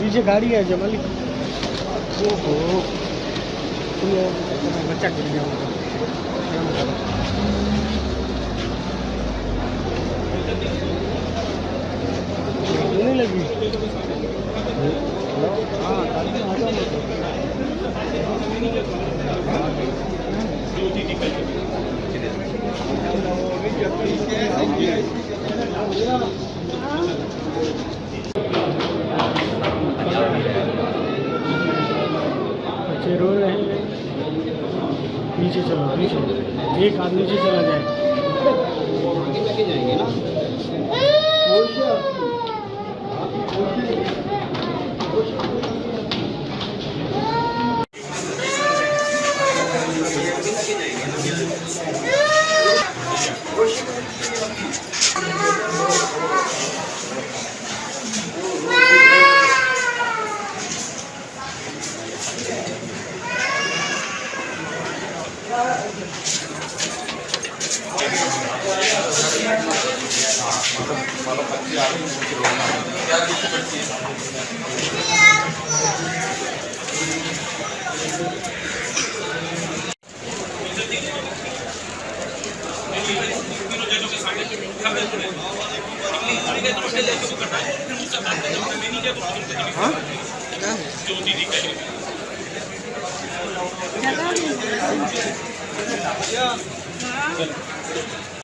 पीछे गाड़ी है जमाली। ओहो बच्चा गिर गया नहीं लगी। बच्चे रो रहे हैं। नीचे चलो नीचे, एक आदमी नीचे चला जाए। जाएंगे ना हाँ